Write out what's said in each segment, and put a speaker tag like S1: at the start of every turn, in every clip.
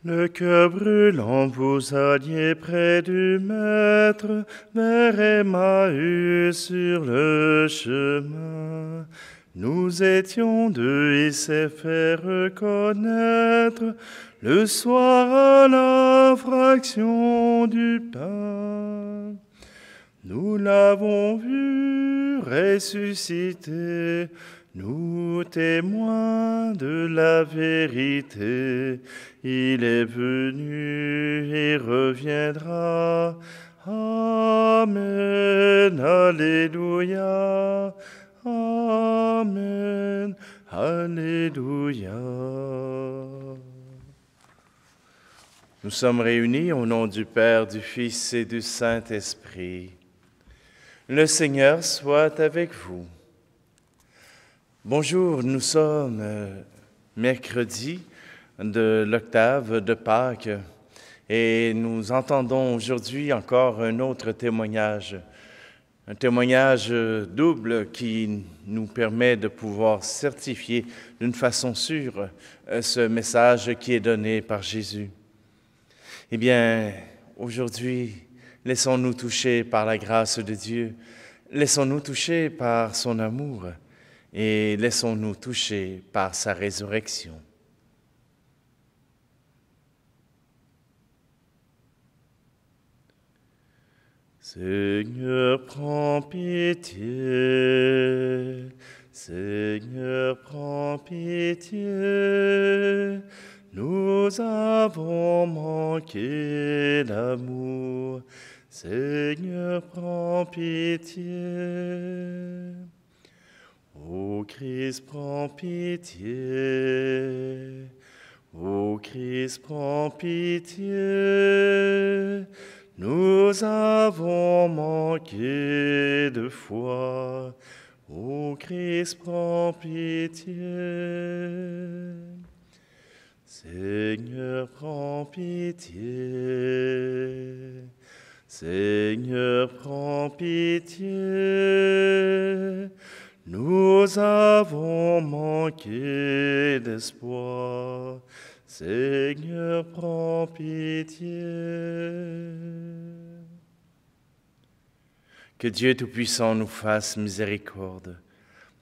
S1: Le cœur brûlant, vous alliez près du Maître, vers Emmaüs sur le chemin. Nous étions deux, il s'est fait reconnaître, le soir à la fraction du pain. Nous l'avons vu ressusciter, nous témoins de la vérité. Il est venu et reviendra. Amen, Alléluia. Amen, Alléluia. Nous sommes réunis au nom du Père, du Fils et du Saint-Esprit. Le Seigneur soit avec vous. Bonjour, nous sommes mercredi de l'octave de Pâques et nous entendons aujourd'hui encore un autre témoignage. Un témoignage double qui nous permet de pouvoir certifier d'une façon sûre ce message qui est donné par Jésus. Eh bien, aujourd'hui, laissons-nous toucher par la grâce de Dieu, laissons-nous toucher par son amour et laissons-nous toucher par sa résurrection. Seigneur, prends pitié. Seigneur, prends pitié. Nous avons manqué d'amour. Seigneur, prends pitié. Ô Christ, prends pitié. Ô Christ, prends pitié. Nous avons manqué de foi. Ô Christ, prends pitié. Seigneur, prends pitié. Seigneur, prends pitié. Nous avons manqué d'espoir. Seigneur, prends pitié. Que Dieu Tout-Puissant nous fasse miséricorde,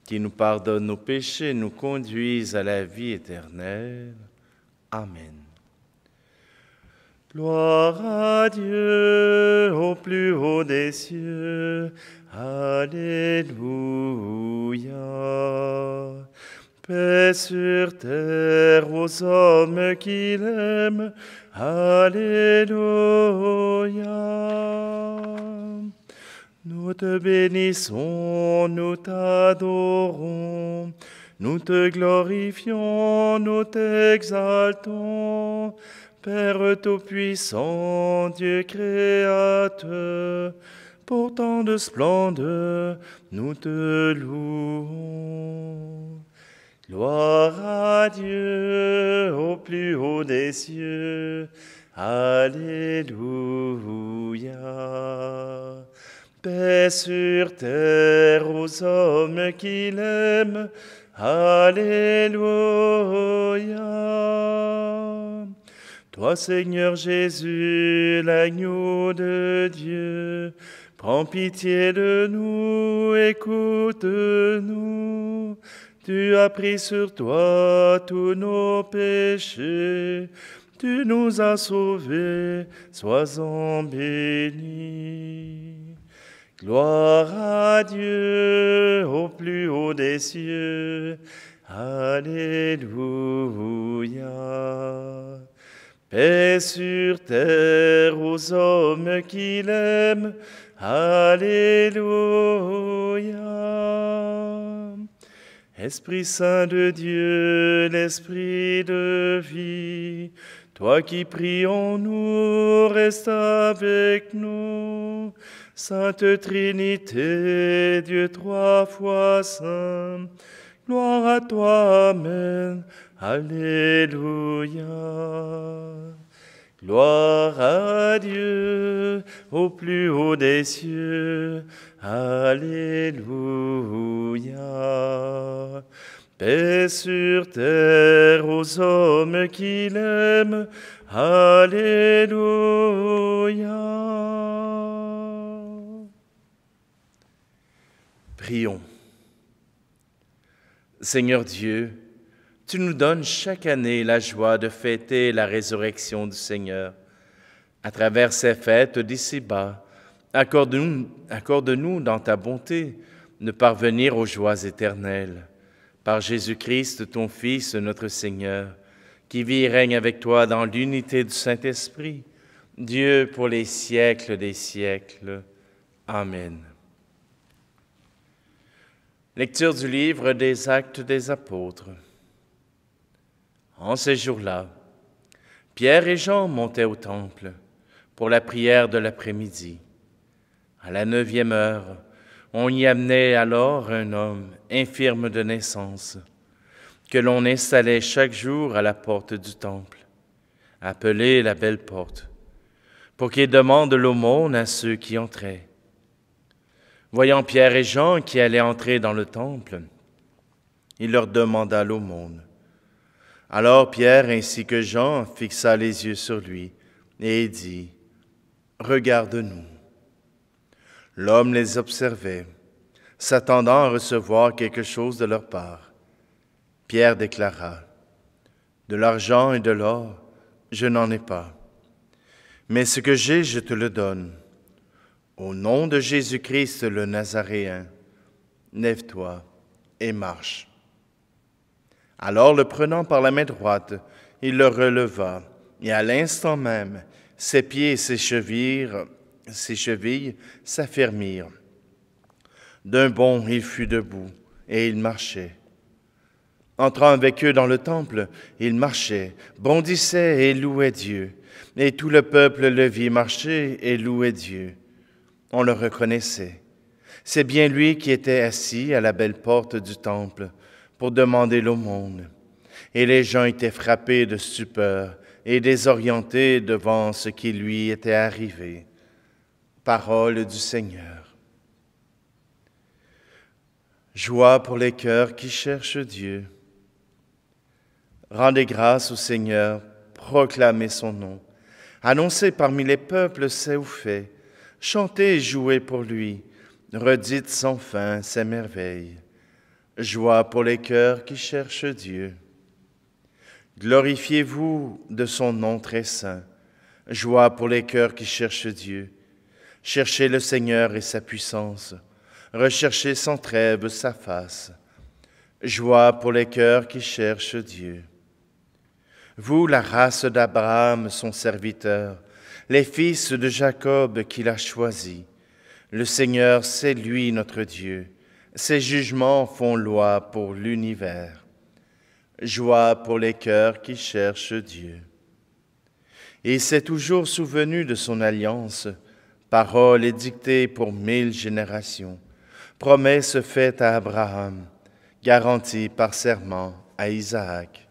S1: qu'il nous pardonne nos péchés, nous conduise à la vie éternelle. Amen. Gloire à Dieu au plus haut des cieux. Alléluia. Paix sur terre aux hommes qu'il aime. Alléluia. Nous te bénissons, nous t'adorons, nous te glorifions, nous t'exaltons. Père Tout-Puissant, Dieu Créateur, pour tant de splendeur, nous te louons. Gloire à Dieu au plus haut des cieux. Alléluia. Paix sur terre aux hommes qu'il aime. Alléluia. Toi, Seigneur Jésus, l'agneau de Dieu, prends pitié de nous, écoute-nous. Tu as pris sur toi tous nos péchés, tu nous as sauvés, sois-en béni. Gloire à Dieu au plus haut des cieux. Alléluia. Paix sur terre aux hommes qu'il aime. Alléluia. Esprit Saint de Dieu, l'Esprit de vie, toi qui pries en nous, reste avec nous. Sainte Trinité, Dieu trois fois saint, gloire à toi, Amen. Alléluia. Gloire à Dieu au plus haut des cieux. Alléluia. paix sur terre aux hommes qui l'aiment. Alléluia. Prions. Seigneur Dieu, tu nous donnes chaque année la joie de fêter la résurrection du Seigneur. À travers ces fêtes d'ici-bas, accorde-nous dans ta bonté de parvenir aux joies éternelles. Par Jésus-Christ, ton Fils, notre Seigneur, qui vit et règne avec toi dans l'unité du Saint-Esprit, Dieu pour les siècles des siècles. Amen. Lecture du livre des Actes des Apôtres. En ces jours-là, Pierre et Jean montaient au temple pour la prière de l'après-midi. À la 9e heure, on y amenait alors un homme infirme de naissance, que l'on installait chaque jour à la porte du temple, appelée la Belle Porte, pour qu'il demande l'aumône à ceux qui entraient. Voyant Pierre et Jean qui allaient entrer dans le temple, il leur demanda l'aumône. Alors Pierre ainsi que Jean fixa les yeux sur lui et dit, « Regarde-nous. » L'homme les observait, s'attendant à recevoir quelque chose de leur part. Pierre déclara, « De l'argent et de l'or, je n'en ai pas, mais ce que j'ai, je te le donne. Au nom de Jésus-Christ le Nazaréen, lève-toi et marche. » Alors, le prenant par la main droite, il le releva, et à l'instant même, ses pieds et ses chevilles s'affermirent. D'un bond, il fut debout, et il marchait. Entrant avec eux dans le temple, il marchait, bondissait et louait Dieu. Et tout le peuple le vit marcher et louer Dieu. On le reconnaissait. C'est bien lui qui était assis à la belle porte du temple pour demander l'aumône. Et les gens étaient frappés de stupeur et désorientés devant ce qui lui était arrivé. Parole du Seigneur. Joie pour les cœurs qui cherchent Dieu. Rendez grâce au Seigneur, proclamez son nom. Annoncez parmi les peuples ses hauts faits. Chantez et jouez pour lui. Redites sans fin ses merveilles. Joie pour les cœurs qui cherchent Dieu. Glorifiez-vous de son nom très saint. Joie pour les cœurs qui cherchent Dieu. Cherchez le Seigneur et sa puissance. Recherchez sans trêve sa face. Joie pour les cœurs qui cherchent Dieu. Vous, la race d'Abraham, son serviteur, les fils de Jacob qu'il a choisis. Le Seigneur, c'est lui notre Dieu. Ses jugements font loi pour l'univers. Joie pour les cœurs qui cherchent Dieu. Et s'est toujours souvenu de son alliance, parole édictée pour 1000 générations, promesse faite à Abraham, garantie par serment à Isaac.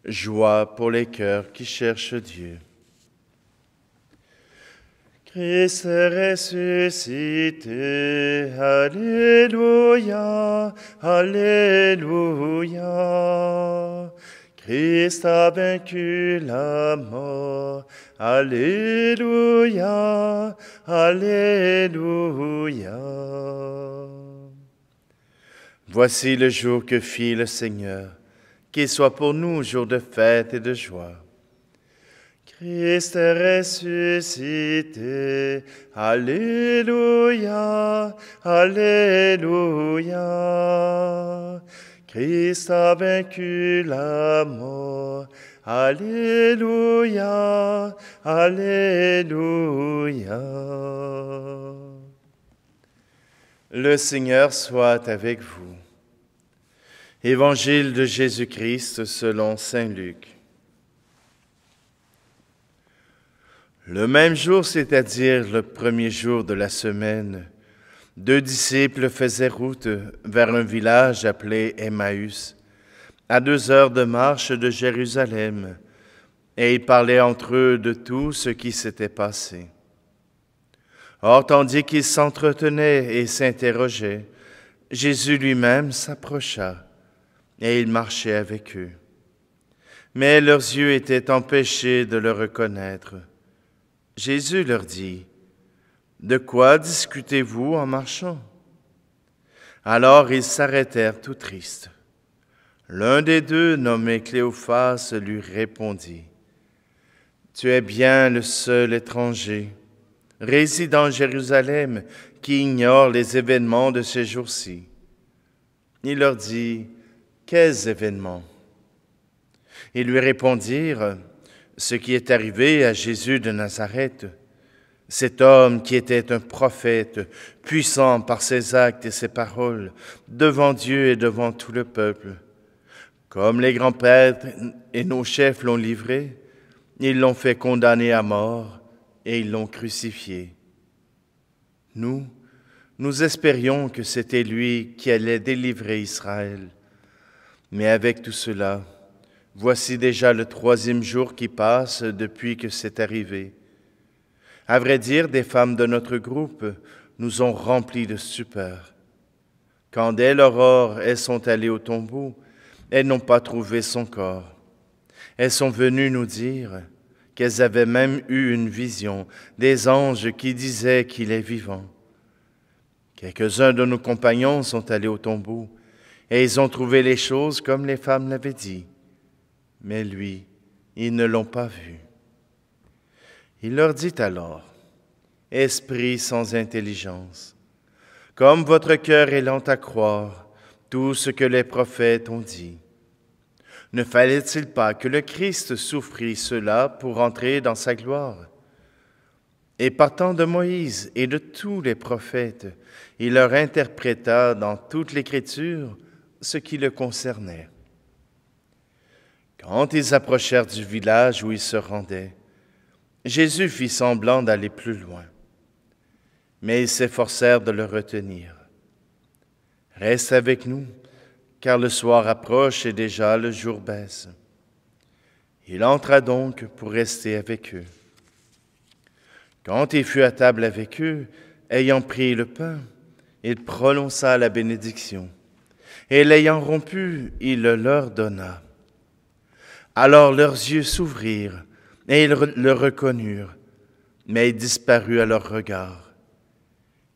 S1: Joie pour les cœurs qui cherchent Dieu. Christ est ressuscité, Alléluia, Alléluia. Christ a vaincu la mort, Alléluia, Alléluia. Voici le jour que fit le Seigneur, qu'il soit pour nous jour de fête et de joie. Christ est ressuscité, Alléluia, Alléluia. Christ a vaincu la mort, Alléluia, Alléluia. Le Seigneur soit avec vous. Évangile de Jésus-Christ selon saint Luc. Le même jour, c'est-à-dire le premier jour de la semaine, 2 disciples faisaient route vers un village appelé Emmaüs, à 2 heures de marche de Jérusalem, et ils parlaient entre eux de tout ce qui s'était passé. Or, tandis qu'ils s'entretenaient et s'interrogeaient, Jésus lui-même s'approcha, et il marchait avec eux. Mais leurs yeux étaient empêchés de le reconnaître. Jésus leur dit, « De quoi discutez-vous en marchant ?» Alors ils s'arrêtèrent tout tristes. L'un des deux, nommé Cléophas, lui répondit, « Tu es bien le seul étranger, résidant à Jérusalem, qui ignore les événements de ces jours-ci. » Il leur dit, « Quels événements ?» Ils lui répondirent, « Ce qui est arrivé à Jésus de Nazareth, cet homme qui était un prophète, puissant par ses actes et ses paroles, devant Dieu et devant tout le peuple. Comme les grands prêtres et nos chefs l'ont livré, ils l'ont fait condamner à mort et ils l'ont crucifié. Nous espérions que c'était lui qui allait délivrer Israël. Mais avec tout cela, voici déjà le 3e jour qui passe depuis que c'est arrivé. À vrai dire, des femmes de notre groupe nous ont remplis de stupeur. Quand dès l'aurore, elles sont allées au tombeau, elles n'ont pas trouvé son corps. Elles sont venues nous dire qu'elles avaient même eu une vision, des anges qui disaient qu'il est vivant. Quelques-uns de nos compagnons sont allés au tombeau, et ils ont trouvé les choses comme les femmes l'avaient dit. Mais lui, ils ne l'ont pas vu. Il leur dit alors, « Esprit sans intelligence, comme votre cœur est lent à croire tout ce que les prophètes ont dit. Ne fallait-il pas que le Christ souffrît cela pour entrer dans sa gloire? Et partant de Moïse et de tous les prophètes, il leur interpréta dans toute l'Écriture ce qui le concernait. Quand ils approchèrent du village où ils se rendaient, Jésus fit semblant d'aller plus loin, mais ils s'efforcèrent de le retenir. « Reste avec nous, car le soir approche et déjà le jour baisse. » Il entra donc pour rester avec eux. Quand il fut à table avec eux, ayant pris le pain, il prononça la bénédiction, et l'ayant rompu, il le leur donna. Alors leurs yeux s'ouvrirent, et ils le reconnurent, mais il disparut à leur regard.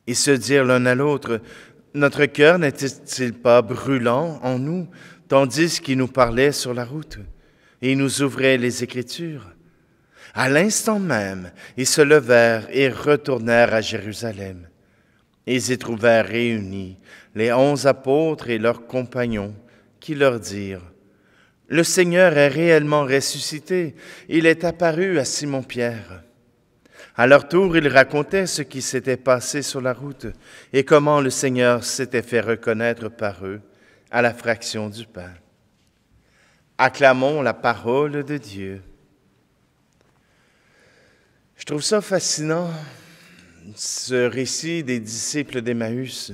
S1: Ils se dirent l'un à l'autre, « Notre cœur n'était-il pas brûlant en nous, tandis qu'il nous parlait sur la route, et il nous ouvrait les Écritures ?» À l'instant même, ils se levèrent et retournèrent à Jérusalem. Ils y trouvèrent réunis les 11 apôtres et leurs compagnons, qui leur dirent, « Le Seigneur est réellement ressuscité, il est apparu à Simon-Pierre. » À leur tour, ils racontaient ce qui s'était passé sur la route et comment le Seigneur s'était fait reconnaître par eux à la fraction du pain. Acclamons la parole de Dieu. Je trouve ça fascinant, ce récit des disciples d'Emmaüs.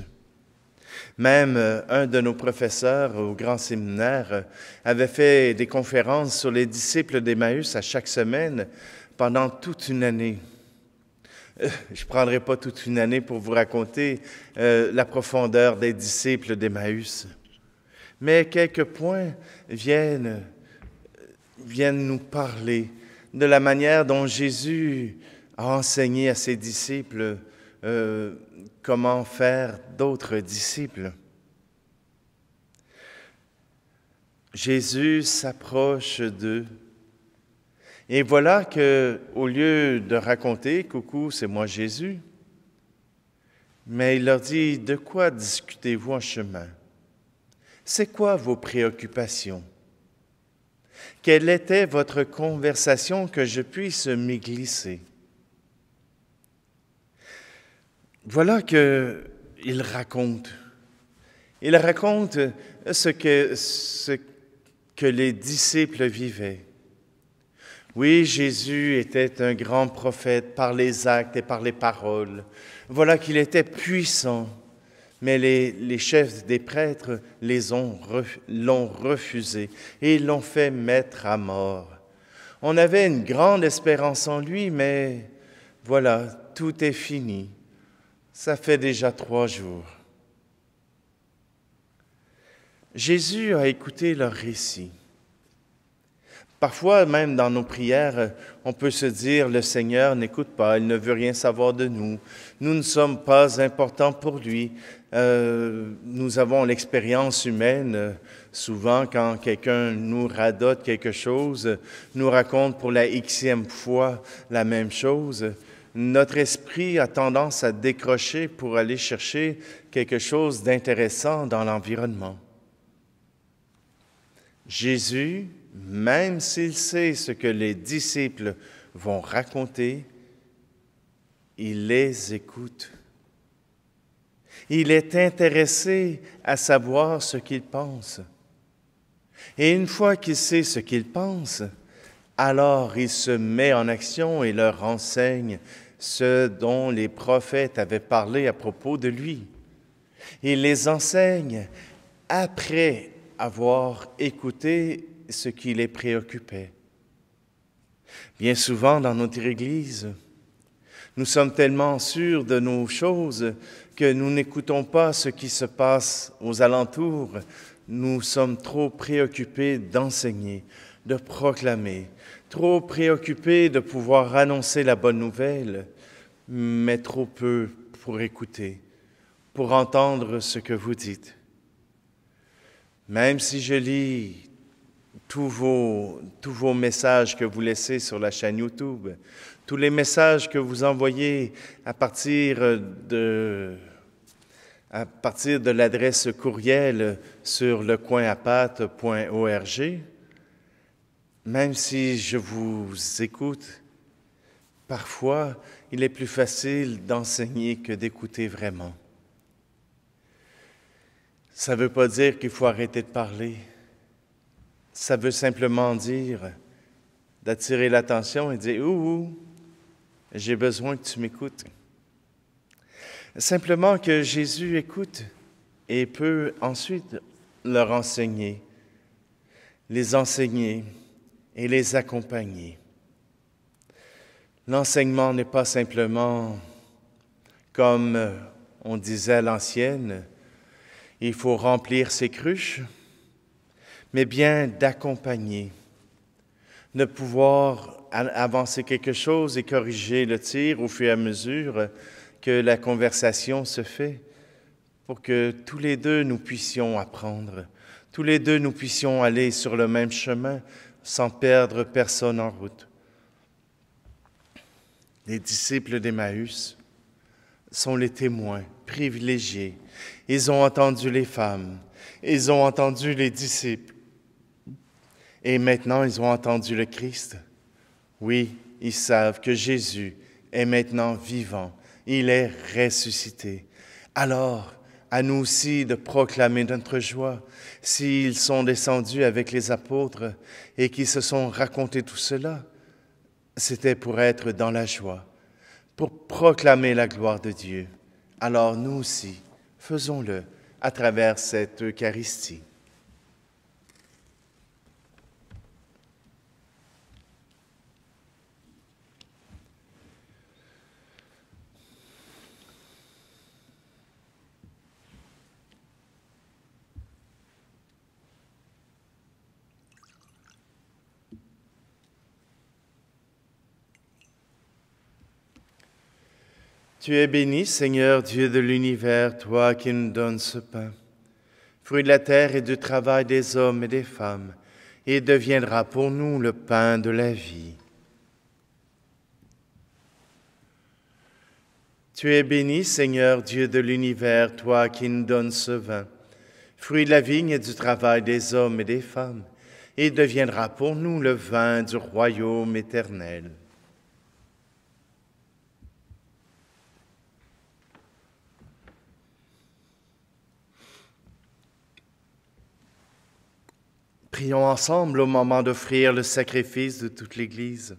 S1: Même un de nos professeurs au grand séminaire avait fait des conférences sur les disciples d'Emmaüs à chaque semaine pendant toute une année. Je ne prendrai pas toute une année pour vous raconter la profondeur des disciples d'Emmaüs. Mais quelques points viennent nous parler de la manière dont Jésus a enseigné à ses disciples comment faire d'autres disciples. Jésus s'approche d'eux. Et voilà que, au lieu de raconter « Coucou, c'est moi Jésus », mais il leur dit « De quoi discutez-vous en chemin? C'est quoi vos préoccupations? Quelle était votre conversation que je puisse m'y glisser? » Voilà qu'il raconte. Il raconte ce que les disciples vivaient. Oui, Jésus était un grand prophète par les actes et par les paroles. Voilà qu'il était puissant, mais les chefs des prêtres l'ont refusé et l'ont fait mettre à mort. On avait une grande espérance en lui, mais voilà, tout est fini. Ça fait déjà 3 jours. Jésus a écouté leur récit. Parfois, même dans nos prières, on peut se dire, le Seigneur n'écoute pas, il ne veut rien savoir de nous. Nous ne sommes pas importants pour lui. Nous avons l'expérience humaine. Souvent, quand quelqu'un nous radote quelque chose, nous raconte pour la xème fois la même chose, notre esprit a tendance à décrocher pour aller chercher quelque chose d'intéressant dans l'environnement. Jésus, même s'il sait ce que les disciples vont raconter, il les écoute. Il est intéressé à savoir ce qu'ils pensent. Et une fois qu'il sait ce qu'ils pensent, alors il se met en action et leur enseigne ce dont les prophètes avaient parlé à propos de lui. Il les enseigne après avoir écouté ce qui les préoccupait. Bien souvent dans notre Église, nous sommes tellement sûrs de nos choses que nous n'écoutons pas ce qui se passe aux alentours. Nous sommes trop préoccupés d'enseigner, de proclamer, trop préoccupés de pouvoir annoncer la bonne nouvelle, mais trop peu pour écouter, pour entendre ce que vous dites. Même si je lis tous vos messages que vous laissez sur la chaîne YouTube, tous les messages que vous envoyez à partir de l'adresse courriel sur lecoinapatte.org, même si je vous écoute, parfois il est plus facile d'enseigner que d'écouter vraiment. Ça ne veut pas dire qu'il faut arrêter de parler. Ça veut simplement dire d'attirer l'attention et dire « Ouh, j'ai besoin que tu m'écoutes ». Simplement que Jésus écoute et peut ensuite leur enseigner, les enseigner et les accompagner. L'enseignement n'est pas simplement, comme on disait à l'ancienne, il faut remplir ses cruches, mais bien d'accompagner, de pouvoir avancer quelque chose et corriger le tir au fur et à mesure que la conversation se fait, pour que tous les deux nous puissions apprendre, tous les deux nous puissions aller sur le même chemin sans perdre personne en route. Les disciples d'Emmaüs sont les témoins privilégiés. Ils ont entendu les femmes, ils ont entendu les disciples. Et maintenant, ils ont entendu le Christ. Oui, ils savent que Jésus est maintenant vivant. Il est ressuscité. Alors, à nous aussi de proclamer notre joie. S'ils sont descendus avec les apôtres et qu'ils se sont racontés tout cela, c'était pour être dans la joie, pour proclamer la gloire de Dieu. Alors nous aussi, faisons-le à travers cette Eucharistie. Tu es béni, Seigneur Dieu de l'univers, toi qui nous donnes ce pain, fruit de la terre et du travail des hommes et des femmes, et deviendra pour nous le pain de la vie. Tu es béni, Seigneur Dieu de l'univers, toi qui nous donnes ce vin, fruit de la vigne et du travail des hommes et des femmes, et deviendra pour nous le vin du royaume éternel. Prions ensemble au moment d'offrir le sacrifice de toute l'Église.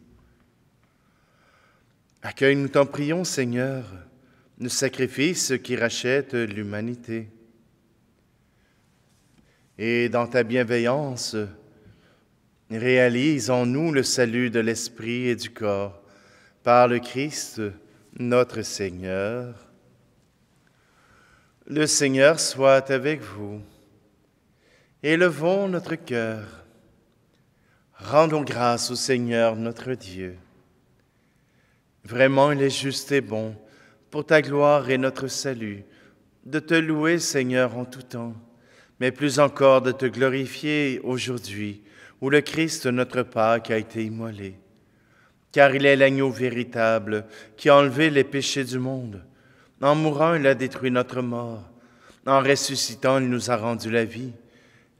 S1: Accueille-nous, t'en prions, Seigneur, le sacrifice qui rachète l'humanité. Et dans ta bienveillance, réalise en nous le salut de l'esprit et du corps, par le Christ, notre Seigneur. Le Seigneur soit avec vous. Élevons notre cœur. Rendons grâce au Seigneur notre Dieu. Vraiment, il est juste et bon, pour ta gloire et notre salut, de te louer, Seigneur, en tout temps, mais plus encore de te glorifier aujourd'hui, où le Christ, notre Pâque, a été immolé. Car il est l'agneau véritable qui a enlevé les péchés du monde. En mourant, il a détruit notre mort. En ressuscitant, il nous a rendu la vie.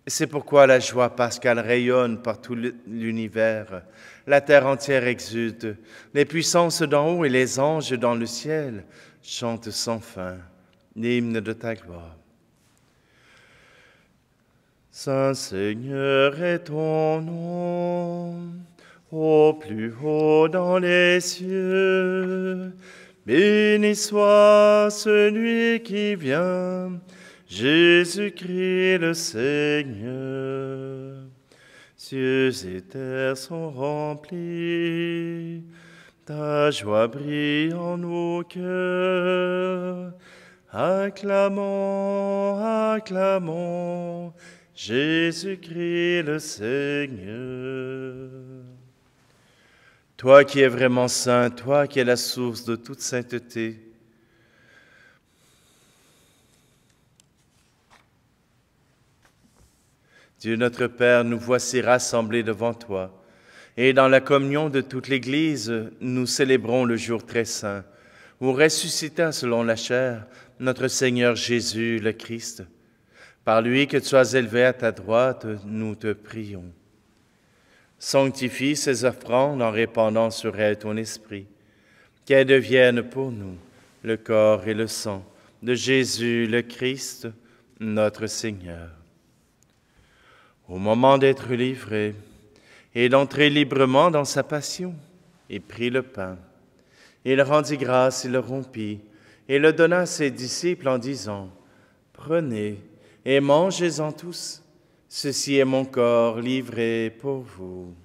S1: C'est pourquoi la joie pascale rayonne par tout l'univers. La terre entière exulte. Les puissances d'en haut et les anges dans le ciel chantent sans fin l'hymne de ta gloire. Saint Seigneur est ton nom, au plus haut dans les cieux. Béni soit celui qui vient, Jésus-Christ le Seigneur. Cieux et terre sont remplis, ta joie brille en nos cœurs. Acclamons, acclamons, Jésus-Christ le Seigneur. Toi qui es vraiment saint, toi qui es la source de toute sainteté, Dieu notre Père, nous voici rassemblés devant toi, et dans la communion de toute l'Église, nous célébrons le jour très saint, où ressuscita selon la chair notre Seigneur Jésus le Christ. Par lui que tu as élevé à ta droite, nous te prions. Sanctifie ces offrandes en répandant sur elles ton esprit, qu'elles deviennent pour nous le corps et le sang de Jésus le Christ, notre Seigneur. Au moment d'être livré et d'entrer librement dans sa passion, il prit le pain. Il rendit grâce, il le rompit et le donna à ses disciples en disant, « Prenez et mangez-en tous, ceci est mon corps livré pour vous. »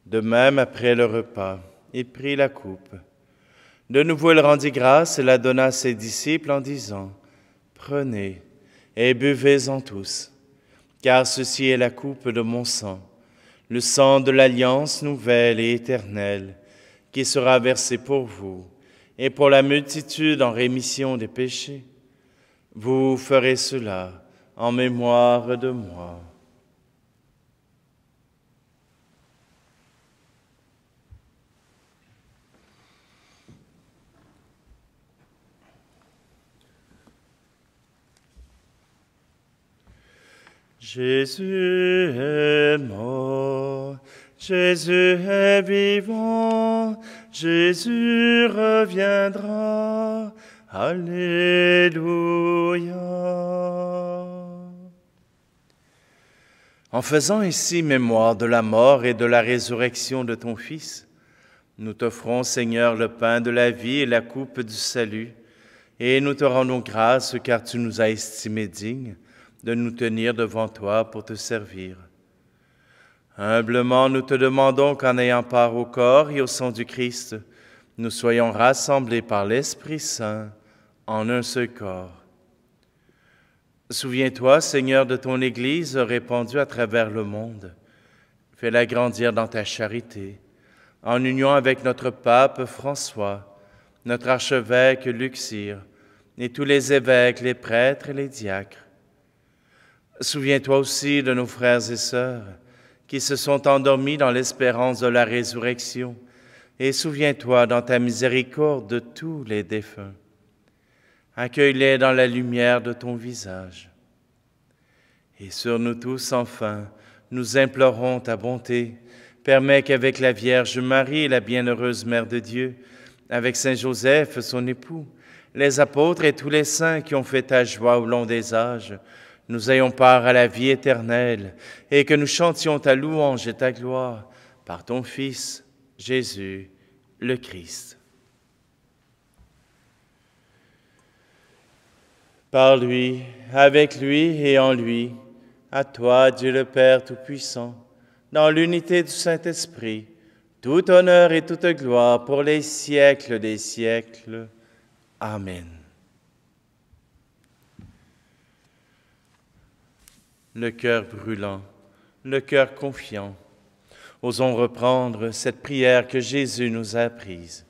S1: De même, après le repas, il prit la coupe. De nouveau, il rendit grâce et la donna à ses disciples en disant, « Prenez et buvez-en tous, car ceci est la coupe de mon sang, le sang de l'alliance nouvelle et éternelle, qui sera versé pour vous et pour la multitude en rémission des péchés. Vous ferez cela en mémoire de moi. » Jésus est mort, Jésus est vivant, Jésus reviendra, Alléluia. En faisant ici mémoire de la mort et de la résurrection de ton Fils, nous t'offrons, Seigneur, le pain de la vie et la coupe du salut, et nous te rendons grâce car tu nous as estimés dignes de nous tenir devant toi pour te servir. Humblement, nous te demandons qu'en ayant part au corps et au sang du Christ, nous soyons rassemblés par l'Esprit Saint en un seul corps. Souviens-toi, Seigneur, de ton Église répandue à travers le monde. Fais-la grandir dans ta charité, en union avec notre pape François, notre archevêque Luxire, et tous les évêques, les prêtres et les diacres. Souviens-toi aussi de nos frères et sœurs qui se sont endormis dans l'espérance de la résurrection, et souviens-toi dans ta miséricorde de tous les défunts. Accueille-les dans la lumière de ton visage. Et sur nous tous, enfin, nous implorons ta bonté. Permets qu'avec la Vierge Marie, la bienheureuse Mère de Dieu, avec Saint Joseph, son époux, les apôtres et tous les saints qui ont fait ta joie au long des âges, nous ayons part à la vie éternelle et que nous chantions ta louange et ta gloire par ton Fils, Jésus, le Christ. Par lui, avec lui et en lui, à toi, Dieu le Père Tout-Puissant, dans l'unité du Saint-Esprit, tout honneur et toute gloire pour les siècles des siècles. Amen. Le cœur brûlant, le cœur confiant, osons reprendre cette prière que Jésus nous a apprise.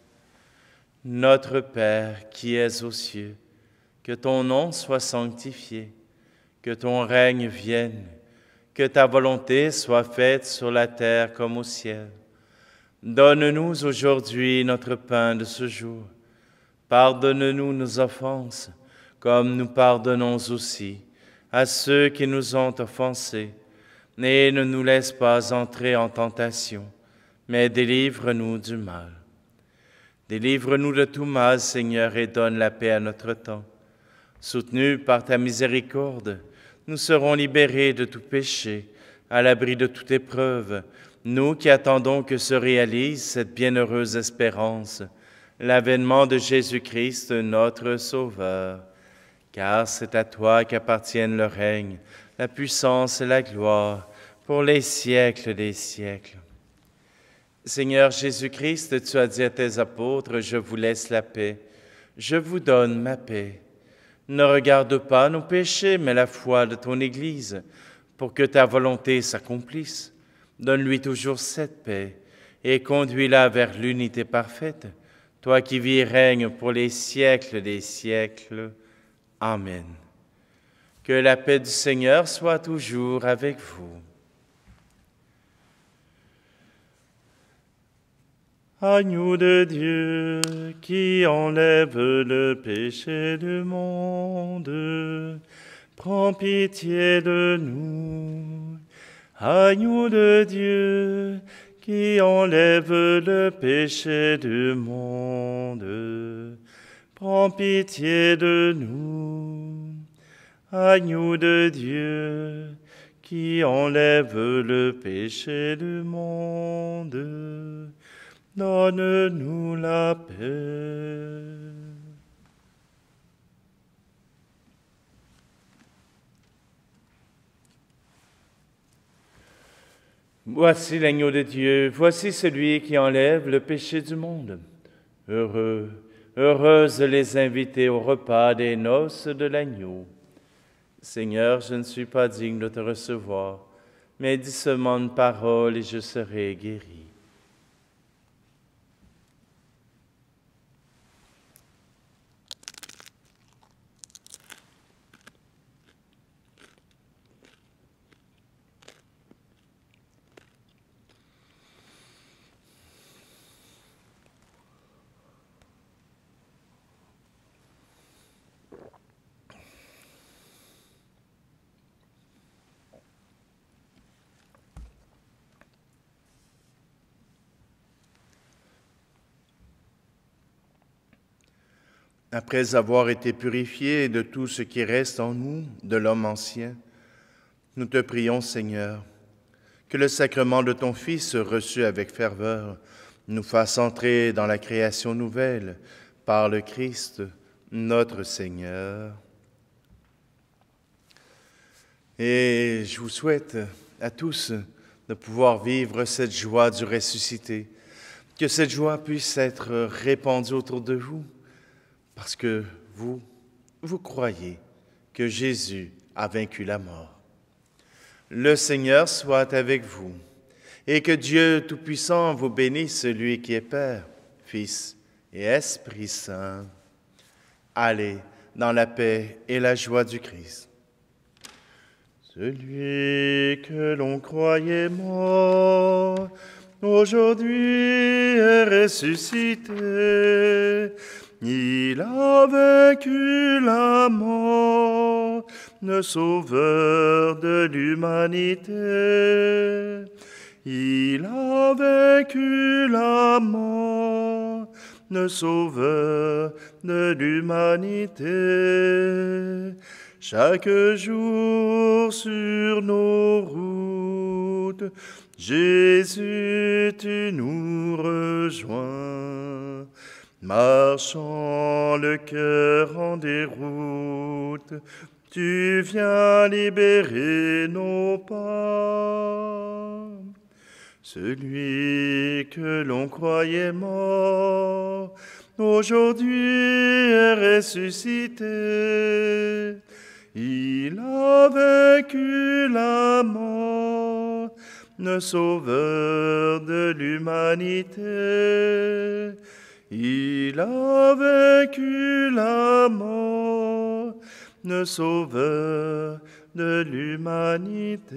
S1: Notre Père qui es aux cieux, que ton nom soit sanctifié, que ton règne vienne, que ta volonté soit faite sur la terre comme au ciel. Donne-nous aujourd'hui notre pain de ce jour. Pardonne-nous nos offenses, comme nous pardonnons aussi à ceux qui nous ont offensés. Et ne nous laisse pas entrer en tentation, mais délivre-nous du mal. Délivre-nous de tout mal, Seigneur, et donne la paix à notre temps. Soutenus par ta miséricorde, nous serons libérés de tout péché, à l'abri de toute épreuve, nous qui attendons que se réalise cette bienheureuse espérance, l'avènement de Jésus-Christ, notre Sauveur. Car c'est à toi qu'appartiennent le règne, la puissance et la gloire, pour les siècles des siècles. Seigneur Jésus-Christ, tu as dit à tes apôtres, « Je vous laisse la paix, je vous donne ma paix. » Ne regarde pas nos péchés, mais la foi de ton Église, pour que ta volonté s'accomplisse. Donne-lui toujours cette paix et conduis-la vers l'unité parfaite, toi qui vis et règnes pour les siècles des siècles. Amen. Que la paix du Seigneur soit toujours avec vous. Agneau de Dieu qui enlève le péché du monde, prends pitié de nous. Agneau de Dieu qui enlève le péché du monde, prends pitié de nous. Agneau de Dieu qui enlève le péché du monde, donne-nous la paix. Voici l'agneau de Dieu, voici celui qui enlève le péché du monde. Heureux, heureuses les invités au repas des noces de l'agneau. Seigneur, je ne suis pas digne de te recevoir, mais dis seulement une parole et je serai guéri. Après avoir été purifiés de tout ce qui reste en nous, de l'homme ancien, nous te prions, Seigneur, que le sacrement de ton Fils, reçu avec ferveur, nous fasse entrer dans la création nouvelle par le Christ, notre Seigneur. Et je vous souhaite à tous de pouvoir vivre cette joie du ressuscité, que cette joie puisse être répandue autour de vous, parce que vous croyez que Jésus a vaincu la mort. Le Seigneur soit avec vous, et que Dieu Tout-Puissant vous bénisse, lui qui est Père, Fils et Esprit Saint. Allez dans la paix et la joie du Christ. Celui que l'on croyait mort, aujourd'hui est ressuscité. Il a vaincu la mort, le sauveur de l'humanité. Il a vaincu la mort, le sauveur de l'humanité. Chaque jour sur nos routes, Jésus, tu nous rejoins. Marchant le cœur en déroute, tu viens libérer nos pas. Celui que l'on croyait mort, aujourd'hui est ressuscité. Il a vaincu la mort, le sauveur de l'humanité. Il a vaincu la mort, le sauveur de l'humanité.